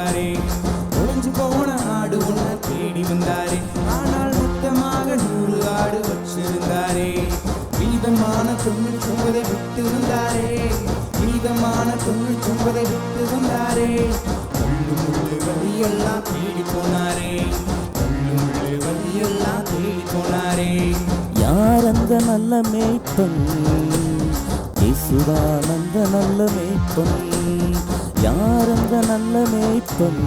வந்தாரே. ஒளிஞ்சு போன ஆடு ஒண்ண தேடி வந்தாரே. ஆனால் மொத்தமாக 100 ஆடு வச்சிருந்தாரே. மீதமான 99 விட்டு வந்தாரே. மீதமான 99 விட்டு வந்தாரே. முள்ளு முள்ளு வழியெல்லாம் தேடி போனாரே. முள்ளு முள்ளு வழியெல்லாம் தேடி போனாரே. யார் அந்த நல்ல மேய்ப்பன்? இயேசுதான் அந்த நல்ல மேய்ப்பன். யார் அந்த நல்ல மேய்ப்பன்?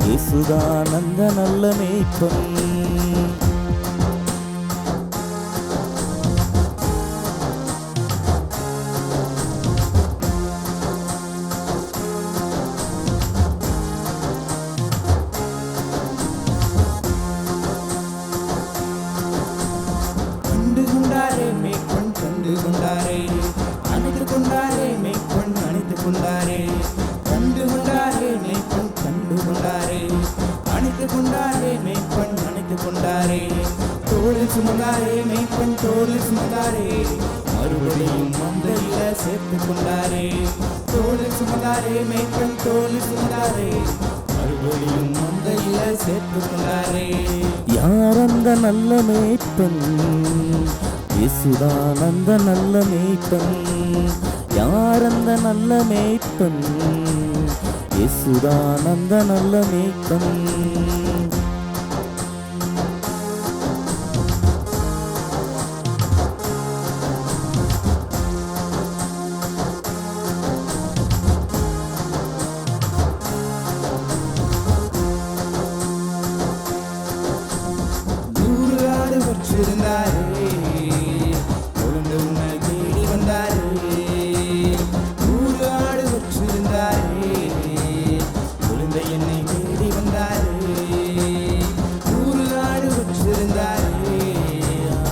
இயேசுதான் அந்த நல்ல மேய்ப்பன். கண்டு கொண்டாரே மேய்ப்பன் கண்டு கொண்டாரே. அணைத்து கொண்டாரே மேய்ப்பன் அணைத்து கொண்டாரே. கண்டு கொண்டாரே மேய்ப்பன் கண்டு கொண்டாரே. அணைத்து கொண்டாரே மேய்ப்பன் அணைத்து கொண்டாரே. தோளில் சுமந்தாரே மேய்ப்பன் தோளில் சுமந்தாரே. மறுபடியும் மந்தையில சேர்த்து கொண்டாரே. தோளில் சுமந்தாரே மேய்ப்பன் தோளில் சுமந்தாரே. மறுபடியும் மந்தையில சேர்த்து கொண்டாரே. யார் அந்த நல்ல மேய்ப்பன்? இயேசுதான் அந்த நல்ல மேய்ப்பன். யார் அந்த நல்ல மேய்ப்பன்? இயேசுதான் அந்த நல்ல மேய்ப்பன். வச்சிருந்தாரே. கொழுந்து உன்னை தேடி வந்தாரே. 100 ஆடு வச்சிருந்தாரே. கொழுந்தை என்னை தேடி வந்தாரே. 100 ஆடு வச்சிருந்தாரே.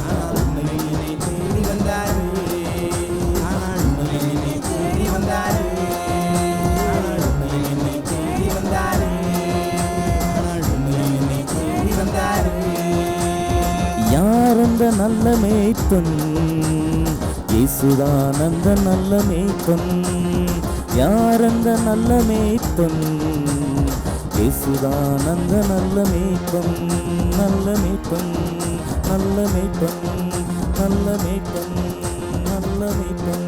ஆனால் உண்மை என்னை தேடி வந்தாரே. ஆனால் உண்மை என்னை தேடி வந்தாரே. ஆனால் உண்மை என்னை தேடி வந்தாரே. ஆனால் உண்மை என்னை தேடி வந்தாரே. யார் அந்த நல்ல மேய்ப்பன்? இயேசுதான் அந்த நல்ல மேய்ப்பன். யார் அந்த நல்ல மேய்ப்பன்? இயேசுதான் அந்த நல்ல மேய்ப்பன். நல்ல மேய்ப்பன் நல்ல மேய்ப்பன் நல்ல மேய்ப்பன் நல்ல மேய்ப்பன்.